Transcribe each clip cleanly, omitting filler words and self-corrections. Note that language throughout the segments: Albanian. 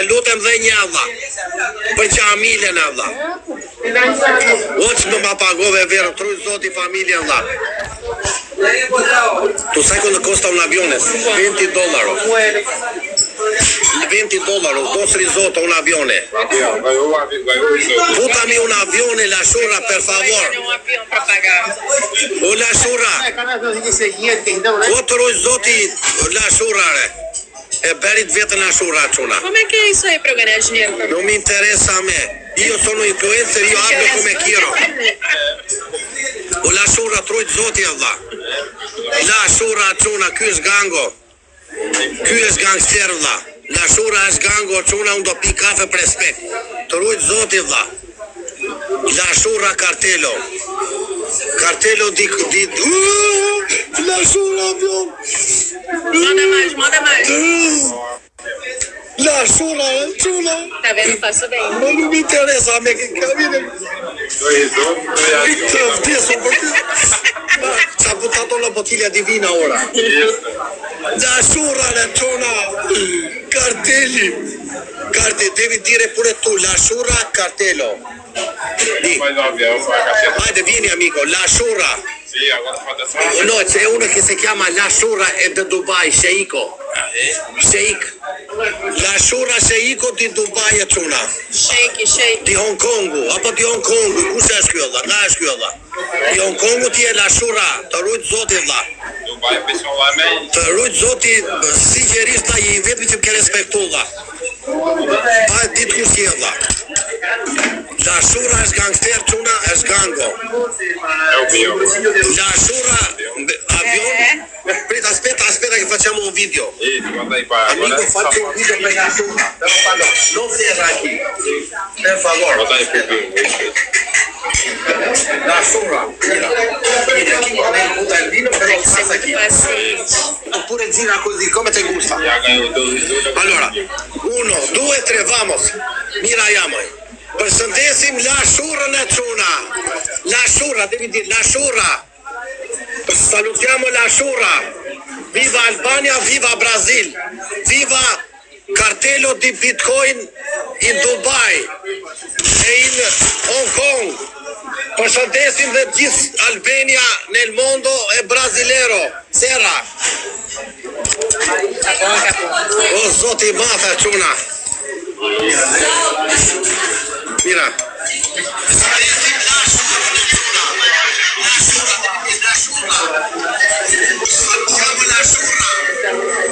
lutem dhe një Allah. Për Qamilën Allah. O që më pagove verë, truj zoti familje Allah. Tu sai quando costa un avione? $20. $20, dos risotto un avione. Butami un avione, la Shura, per favor. O la Shura. Outro zoti, la Shura. E berit vetën la Shura, Ciuna. Como é que é isso aí pra eu ganhar dinheiro? Non mi interessa a me. Io sono influencer, io hablo come quiero. O la Shura, trujt zoti Allah. La Shura, Ciuna, ky është gango. Ky është gangster vlla. La Shura është gango, Ciuna, unë do pi kafe për respekt. Të rujt zoti vlla. La Shura Cartelo. Cartelo di La Shura avion. Manda mais. La Shura, Ciuna. Tá vendo? Faço bem. Ma non mi interessa a me che capite. Ci ha buttato la bottiglia di vino ora. La Shura, la Ciuna. Cartelli. Devi dire pure tu, la Shura Cartelo. Vai, vieni amico, la Shura. Sì, guarda, No, c'è uno che si chiama La Shura e di Dubai, Sheiko. Sheikh. La Shura Sheiko di Dubai e Ciuna. Shake. Di Hong Kong, apo di Hong Kong, ku se është kjo dha? Nga është kjo dha? Di Hong Kong ti e La Shura, të rujt zoti dha. Dubai beson la me. Të rujt zoti, sinqerisht ta i vetëm që më ke respektu dha. Pa ditë ku si e dha. La Shura është gangster, Ciuna është gango. La Shura, avion. Aspetta che facciamo un video. Amico, faccio un video per la Shura. Però fallo, non ferra qui. Per favore. La Shura. Vieni aquí quando butta il vino, però passa qui. Oppure gira così, come te gusta. Allora, 1, 2, 3, vamos. Mira, jamoj. Përshëndesim La Shurën e Ciuna. La Shura, devi dire La Shura. Salutiamo La Shura. Viva Albania, viva Brazil. Viva Cartello di Bitcoin in Dubai e in Hong Kong. Përshëndesim dhe gjithë Albania nel mondo e brasilero. Sera. O zoti matha Ciuna. Mira.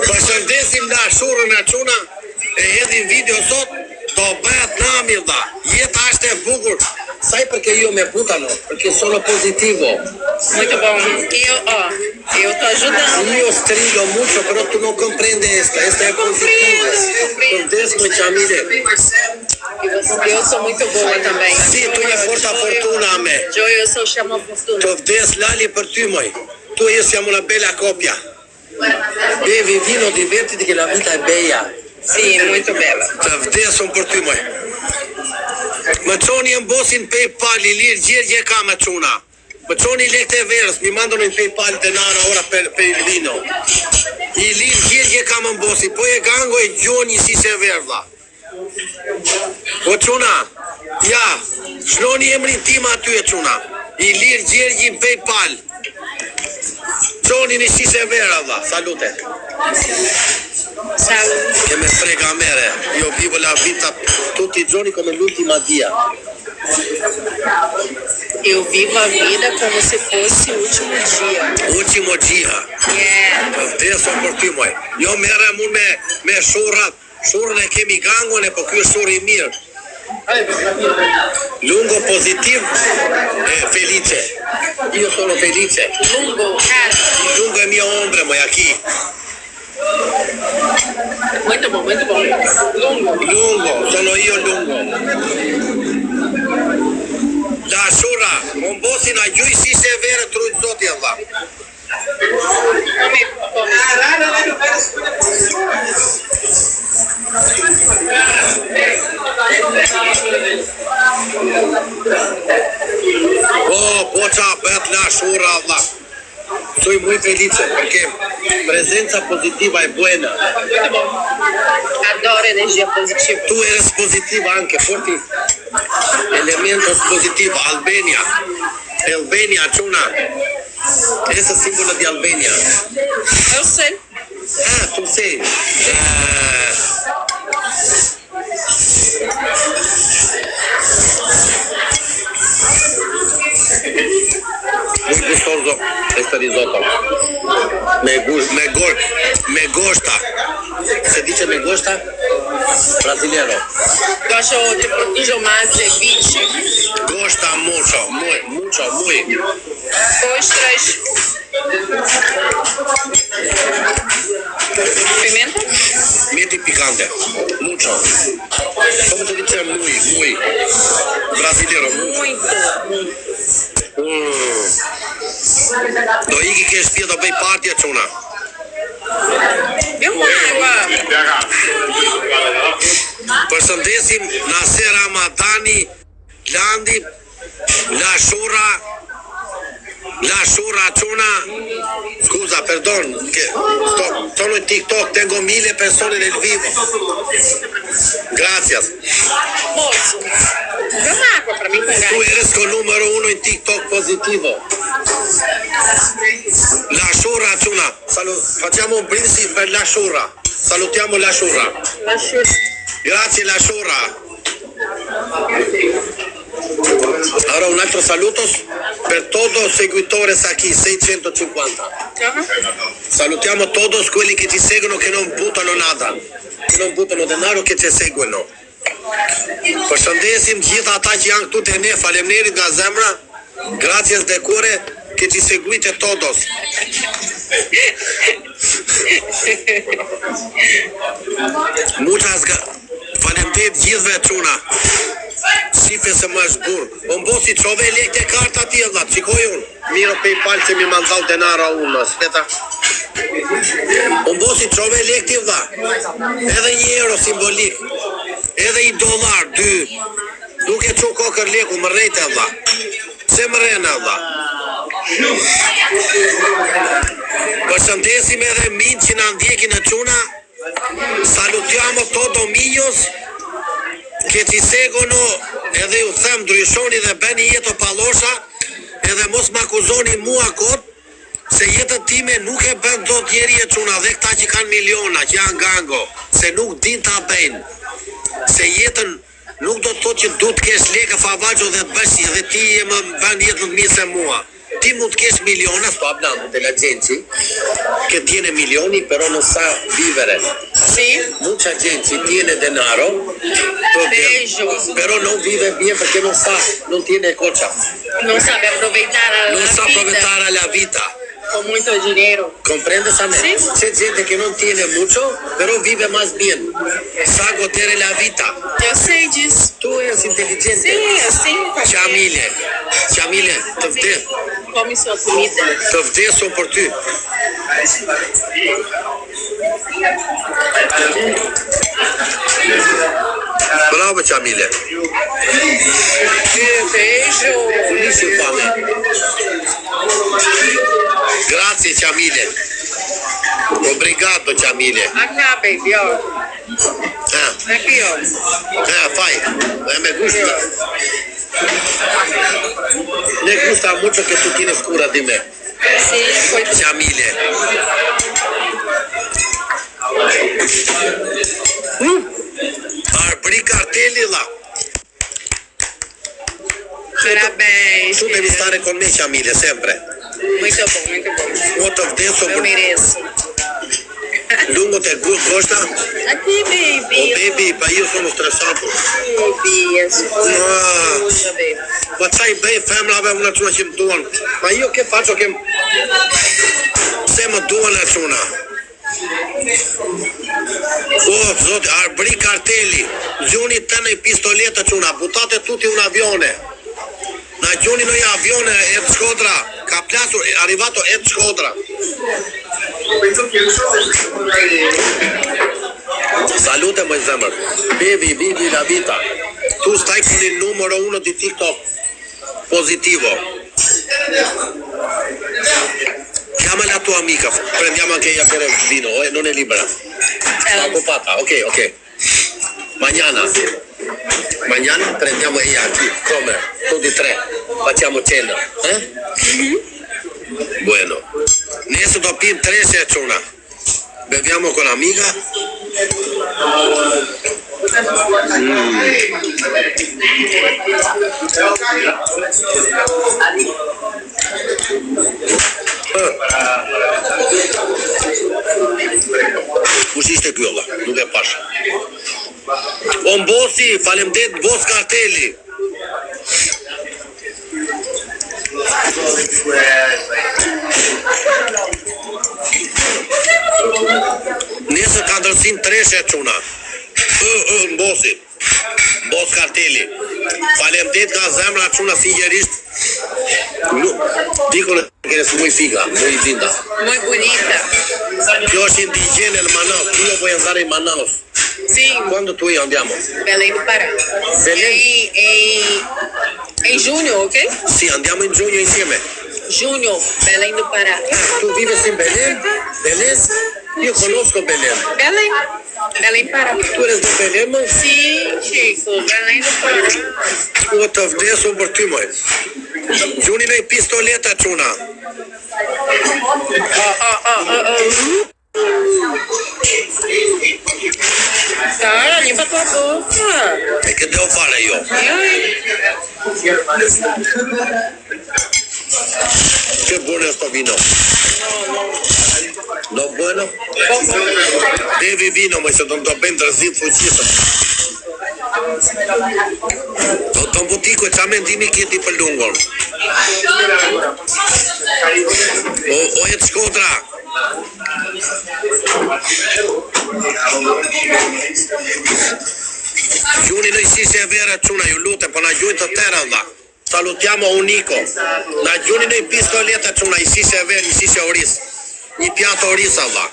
Përshëndesim La Shurën e Ciuna e hedhim video sot, do bëhet nami dha. Jeta është e bukur. Sai perché io mi buttano? Perché sono positivo. Muito bom. Eu tô ajudando. Io strillo molto, però tu non comprendi esta è positiva. Compreendo, Qamile. Eu sou muito boa também. Sì, tu je porta fortuna a me. Eu sou chama fortuna. Të vdes Lali për ty, moj. Tu e siamo una bella coppia. Bevi vino, divertiti che la vita è bella. Sì, muito bella. Të vdesëm për ty, moj. Më qoni e mbosin PayPal, i lirë gjergje ka me Ciuna. Më qoni lekët e verës, mi mandon in PayPal denaro ora per il vino. I lirë gjergje ka më mbosin, po e gango e gjoni si se verdha. O Ciuna, ja, shloni emrin tim aty e Ciuna. I lirë gjergje in PayPal. Gjoni një si se vera, dha, salute. Salve. Che me frega a me, io vivo la vita tutti i giorni come l'ultima dia. Eu vivo a vida como se fosse o último dia. Ultimo dia. Vdeso për ty, moj. Jo merrem unë me shurrat. Shurrën e kemi gangon e po ky është shurri i mirë. Lungo positiv e felice. Io sono felice. Lungo è mio ombre, moj, aqui. Muito bom. Lungo, sono io lungo. La Shura, mombosin a gjuj si se verë trujt zoti Allah. O, poqa bet La Shura Allah. Soy muy felice porque presenza positiva è buena. Adoro energia positiva. Tu eres positiva anche, porti elementos positivos. Albania. Albania, Chuna. Esse é o símbolo de Albania. Eu sei. Ah, tu sei. Muy gustoso este risotto. Me gusta. Se dice me gusta? Brasileiro. Gosto de produto mais ceviche. Gosta mucho, muy. Ostras. Pimenta? Mete picante. Mucho. Como se dice muy. Brasileiro. Muito. Do iki ke shtje do bëj partje Çuna. Viu água? Përshëndesim Naser Ramadani, Landi, La Shura Çuna. Scusa, perdon, che sono in TikTok, tengo 1000 persone nel vivo. Gracias. Moço. Dá uma água pra mim com Tu gás. eres con numero 1 in TikTok positivo. La Shura Çuna. Facciamo un brindisi per La Shura. Salutiamo La Shura. Lascio. Grazie La Shura. Ahora un altro salutos per todos los seguidores aquí, 650. Salutiamo todos quelli che ci seguono, che non buttano nada, che non buttano denaro, che ci seguono. Përshëndesim gjithë ata që janë këtu te ne, faleminderit nga zemra. Gracias de cuore che ci seguite todos. Faleminderit gjithëve Çuna. Shife se më është burë. O mbosi qove lek të karta tjela, qikoj unë. Miro PayPal që mi mandal denara unë, speta. O mbosi qove lek tjela. Edhe €1 simbolik. Edhe $1, 2. Nuk e qo kokër leku, më rejtë e dha. Se më rejnë e dha. Përshëndesim edhe minë që në ndjekin e Çuna. Salutiamo todo millos che ci seguono, edhe ju them ndryshoni dhe bëni jetë pallosha, edhe mos më akuzoni mua kot se jetën time nuk e bën dot njeri e Çuna, dhe këta që kanë miliona, që janë gango, se nuk din ta bëjnë. Se jetën nuk do të thotë që du të kesh lekë favaggio dhe të bësh dhe ti e më bën jetën mirë se mua. Ti mund të kesh miliona, sto hablando della gente che tiene milioni però non sa vivere. Sì. Mucha gente tiene denaro, però non vive bien perché non tiene cocha. Non sabe aproveitar a Non sa vida aprovechar la vita. con muito dinheiro. ¿Comprendes a mí? Sí. C'è gente que no tiene mucho, pero vive más bien. Sa godere la vita. Eu sei disso. Tu eres inteligente. Sim, assim. Chamile, të vdes. Come sua comida. Të vdesun për ty. Bravo Chamile. Beijo. Finisci fame. Grazie Chamile. Obrigado Chamile. Acá, baby, ó. Aqui, ó. Fai. Me gusta. Me gusta mucho que tú tienes cura de me. Sì, poi Chamile. Arbri cartelli là. parabéns. Tu devi stare con me Chamile, sempre. Muito bom, muito bom. Molto adesso Eu mereço. lungo te costa. Aqui, baby. Oh baby, ma io sono stressato. Baby, baby. Ma sai bene, femla aveva una Çuna që më duan. Ma io che faccio che se më duan la Çuna. Oh, zoti, arbri cartelli. Gjuni të në pistoletë Çuna, butate tutti un avione. Na gjuni në avione e të Shkodra. Ka plasur, è arrivato e të Shkodra. Salute më zemër. Bevi, vivi la vita. Tu stai con il numero 1 di TikTok. Positivo. Chiama la tua amica, prendiamo anche ella per il vino, non è libera. Sta occupata, ok. Mañana prendiamo ella aquí, come, tutti e tre, facciamo cena, Bueno, adesso dopo 3 se una, beviamo con l'amica. Usciste kyllä, nuk e pash. On bosi, faleminderit Bos Karteli. Nesër ka ndërsin 3 çuna. Bosi. Bos Karteli. Faleminderit ka zemra çuna sinqerisht. Dicono che è muy figa, muy linda. Muy bonita. Io sono indigene in Manaus, io voglio andare in Manaus. Sim. Quando tu e io andiamo? Belém do Pará. Belém? Em junho, ok? Sì, andiamo in giugno insieme. Junho, Belém do Pará. Tu vivi in Belém? Belém? Io conosco Belém. Belém. Belém do Pará. Tu eres de Belém? Sim, Chico, Belém do Pará. O të vdesu për ty, moj. Gjuni në i pistoleta, quna. Cara, limpa tua boca. E che devo fare io? Che buono è sto vino? No buono? Bevi vino, ma se non do ben drzit fuqisëm. Do të mbutiko e qa mendimi kjeti për lungon. O e të Shkodra. Gjuni në isishe e vera quna, ju lutem, po na gjujnë të tëra dha. Salutiamo Unico. Na gjuni në i pistoleta quna, isishe e vera, isishe oris. Një pjatë orisa dha.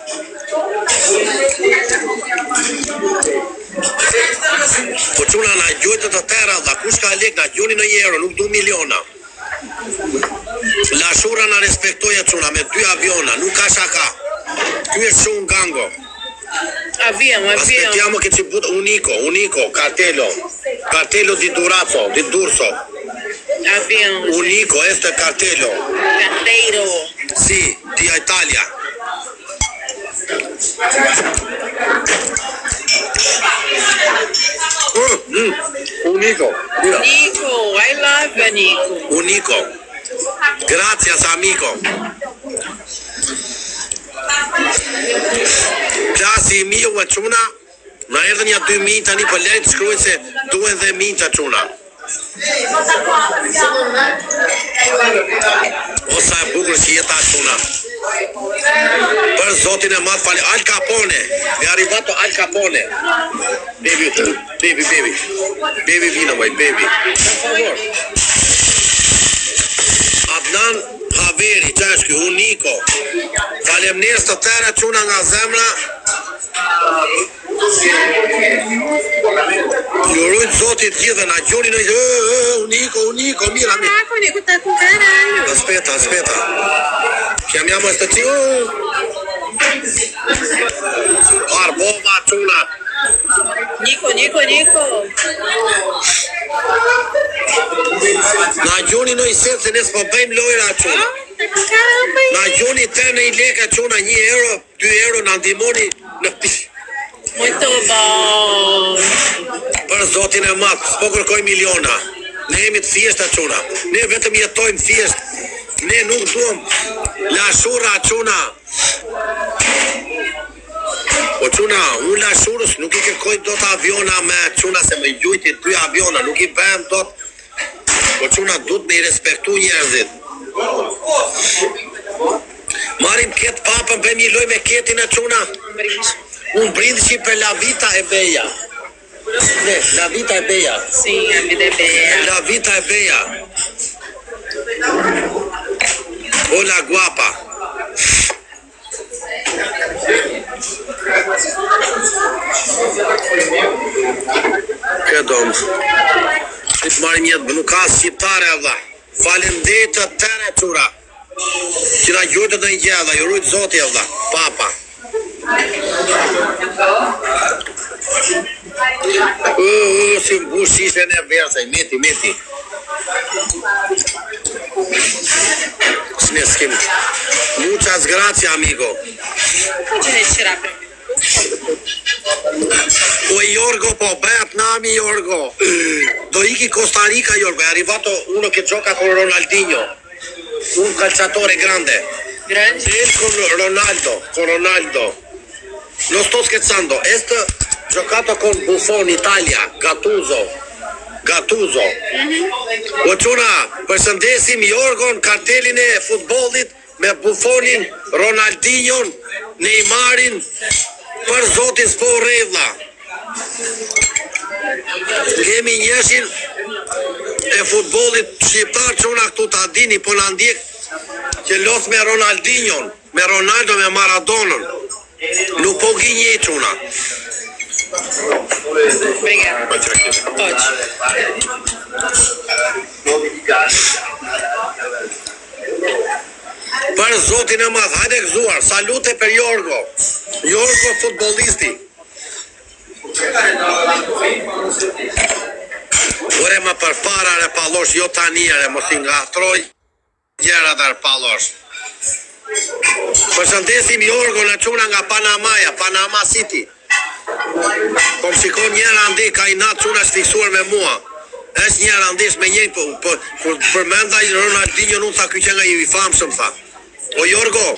Po quna na gjujtë të tëra dha, kush ka lek, na gjuni në euro, nuk du miliona. La shura na respektoja quna, me 2 aviona, nuk ka shaka. Ky është shumë gango. Abbiamo. Aspettiamo che ci butta Unico, cartello di Durazzo, di D'Urso. Abbiamo. Unico, questo è cartello. Carteiro. Sì, di Italia. Unico, mira. Nico, I love you, Nico. Unico. Gracias, amico. Plasi mio e quna, na erdhën ja 2.000 tani për lejtë shkruaj se duen dhe minqa quna. O sa e bukur që jeta quna. Për zotin e madh fali, Al Capone, è arrivato Al Capone. Bevi vino, moj, bevi. Per favor. Adnan Haveri, qa është kjo, Unico. Falemnderit të tëra quna nga zemra. Ju rujt zotit gjithë, na gjoni në Unico, mira. Caraca, o Nico tá com caralho. Aspetta. Chiamiamo sta Arbova quna. Nico. Na gjoni në i setë se nësë po bëjmë lojra quna. Caramba. Na gjoni të në i leka quna, 1 euro, 2 euro, na ndimoni në Muito bom. Për zotin e matë, s'po kërkoj miliona. Ne jemi të thjeshta quna. Ne vetëm jetojmë thjesht. Ne nuk duam la shura quna. Po quna, unë la shurës nuk I kërkoj do të aviona me quna se me gjujti 2 aviona, nuk I bëhem do të. Po quna du të me I respektu njerëzit. Marim ketë papën, bëjmë një loj me ketin e quna. Un brindisi per la vita è bella. La vita è bella. Sim, a vida é bella. La vita è bella. Hola guapa. Këdom. Të marrim jetë, nuk ka shqiptare valla. Faleminderit të tëre qura. Që na gjurë të njëgjeda, ju rujtë zoti e vla, papa. Si më bush ishe në versaj, meti. Skim. Muchas gracias, amigo. O Jorgo, po, bet nami Jorgo. Do iki Costa Rica, Jorgo. È arrivato uno che gioca con Ronaldinho. Un calciatore grande. E con Ronaldo. Non sto scherzando. Giocato con Buffon, Italia. Gattuso. O quna, përshëndesim Jorgon, kartelin e futbollit me Buffonin, Ronaldinjon, Neymarin, për zotin s'po rrevla. Kemi njëshin e futbollit shqiptar quna këtu ta dini, po na ndjek që los me Ronaldinjon, me Ronaldo, me Maradonën. Nuk po gjenjej quna. Obrigada. Pode. Për zotin e madh, hajde gëzuar, salute për Jorgo futbollisti. Ore ma për para re palosh, jo tani re, mos i ngatroj gjera dhe palosh. Përshëndesim Jorgo në quna nga Panama City. Po më shikon njëra andi, ka i natë quna shfiksuar me mua. Është njëra andish me njëri, përmenda i Ronaldinho nuk tha kyqe nga i famshëm, tha. O Jorgo,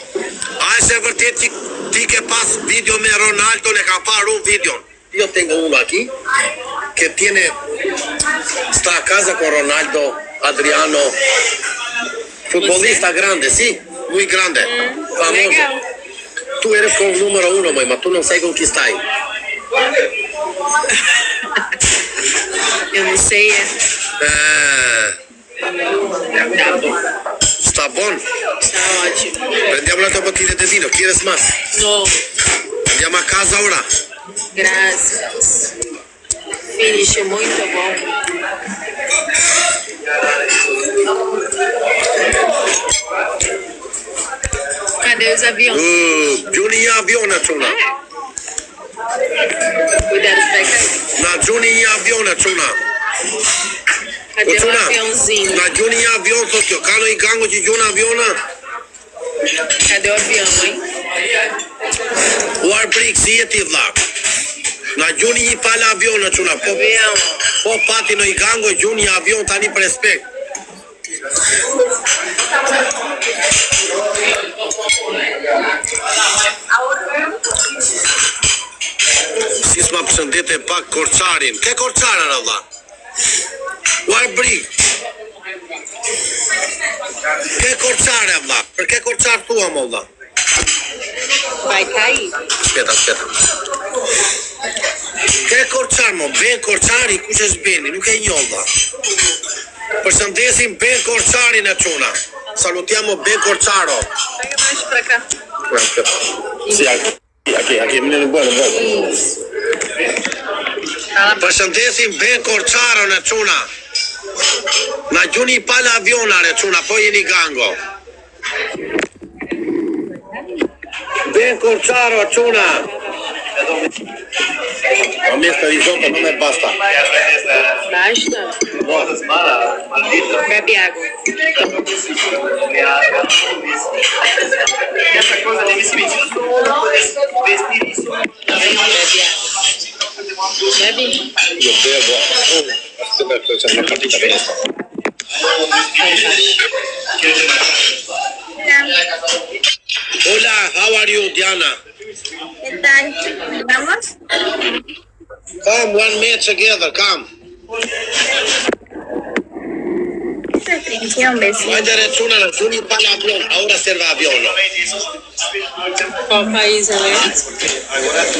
a është e vërtet që ti ke pas video me Ronaldo, ne ka parë un videon. Yo tengo uno aquí, que tiene, está a casa con Ronaldo, Adriano, futbolista grande, sí, muy grande, famoso. Tú eres con el número 1, ma tú no sabes con quién estás. Eu não sei. Está bom? Está ótimo. Prendiamo la tua bottiglia di vino, ¿quieres más? No. Andiamo a casa ora. Graças. Finish, muito bom. Cadê os aviões? Gjuni një avion e quna. Cuidado, vai cair. Na gjuni një avion e quna. Cadê o aviãozinho? Na gjuni një avion, thot jo. Ka në i gango që gjuna aviona? Cadê o avião, hein? U arbrik, si jeti vla. Na gjuni një pala avion e quna. Po pati në i gango gjuni një avion tani për respekt. Si s'ma përshëndete pak Korçarin. Ke Korçarën Allah? Uar brik. Ke Korçare Allah? Për ke Korçar tuam Allah? Vai cair. Speta. Ke Korçar mo, Ben Korçari, kush është Beni? Nuk e njoh Allah. Përshëndesim Ben Korçarin e quna. Salutiamo Ben Korçaro. Pega mais pra cá. Si, aqui, menino bueno. Përshëndesim Ben Korçaron e quna. Na gjuni pala avionare quna, po jeni gango. Ben Korçaro e quna. A mesta risotto non è basta. Basta? Bebe água. Essa coisa deve se vestir isso. Bebe água. Bebe. Io bevo. Aspetta, c'è una partita bene. Hola, how are you, Diana? ¿Qué tal? ¿Vamos? Come, 1 minute together, come. Restricción, vecino. Vai direzione alla Giuni para avion, ora serve avion. Qual país ela é?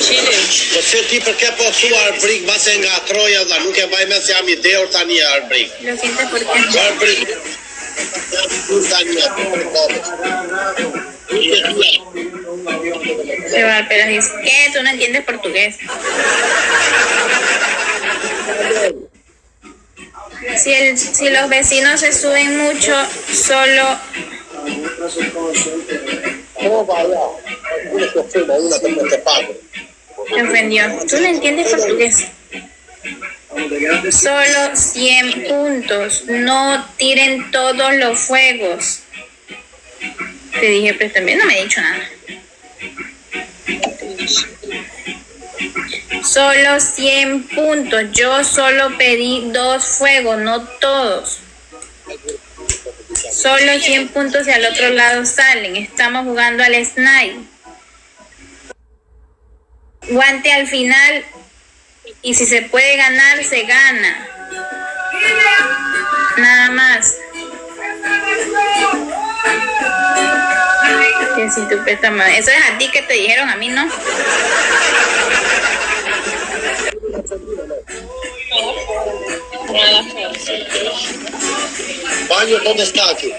Chile. Você tipo perché po suar brig base nga troja dha nuk e vaj me se jam ide or tani arbrig. Lo siento porque Arbrig. pero dice, ¿qué? Tú no entiendes portugués. Si los vecinos se suben mucho, solo Me ofendió. Tú no entiendes portugués. Solo 100 puntos. No tiren todos los fuegos. Te dije, pero también no me he dicho nada. Solo 100 puntos. Yo solo pedí 2 fuegos, no todos. Solo 100 puntos y al otro lado salen. Estamos jugando al snipe. Guante al final. Y si se puede ganar, se gana. Nada más. Que si tú prestas más. Eso es a ti que te dijeron, a mí no. Baño, ¿dónde está aquí?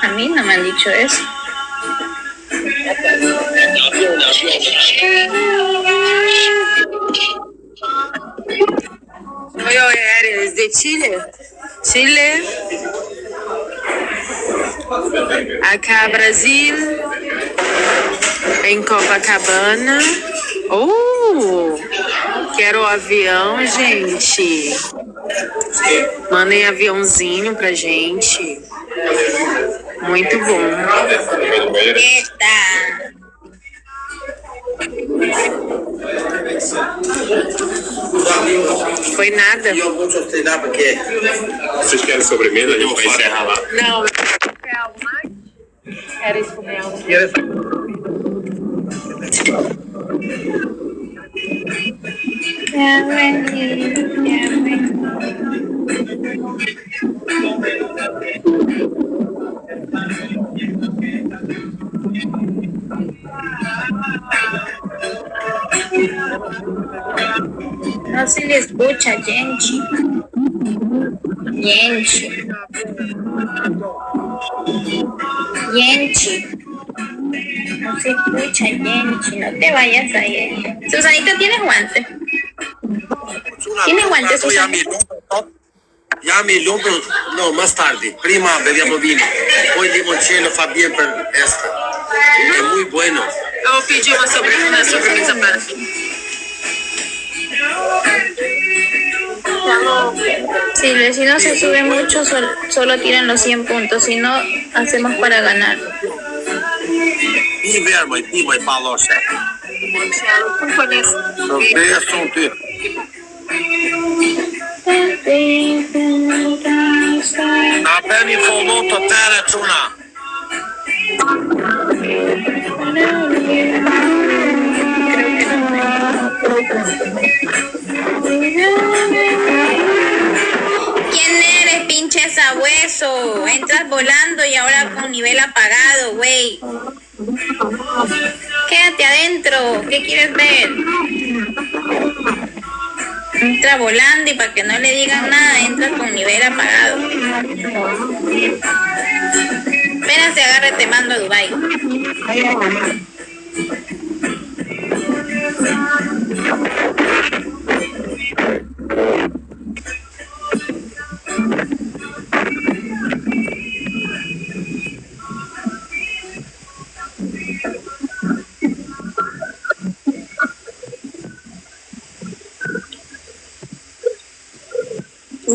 A mí no me han dicho eso. Oye, ¿eres de Chile? Chile. Acá Brasil. Em Copacabana. Quero avião, gente. Mandem aviãozinho pra gente. Muito bom. Eita. Foi nada. Eu vou sostener porque... Vocês querem sobremesa? A gente vai encerrar lá. Não. Quer algo mais? Queres comer algo? No se le escucha, gente. Gente. No se escucha, gente. No te vayas ahí. Susanita, ¿tienes guantes? ¿Tienes guantes, Susana? Llame il lumpo, no, más tarde. Prima beviamo vino, poi limoncello fa bien per esta. È muy bueno. Eu vou pedir uma sobremesa para Si el vecino se sube mucho, solo tiran los 100 puntos. Si no, hacemos para ganar. Inverno e prima e palosa. Não conheço. Sorveia são te. Na beni voluto te računa. ¿Quién eres, pinche sabueso? Entras volando y ahora con nivel apagado, güey. Quédate adentro. ¿Qué quieres ver? Entra volando y para que no le digan nada, entra con nivel apagado. Apenas se agarre, te mando a Dubái.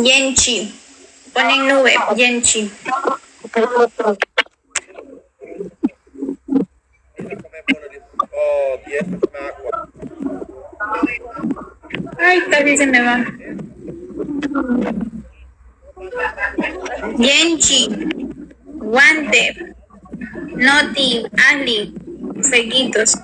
Yenchi. Ponen nube, Yenchi. Ay, casi se me va. Yenchi. Guante. Noti. Ali. Fueguitos.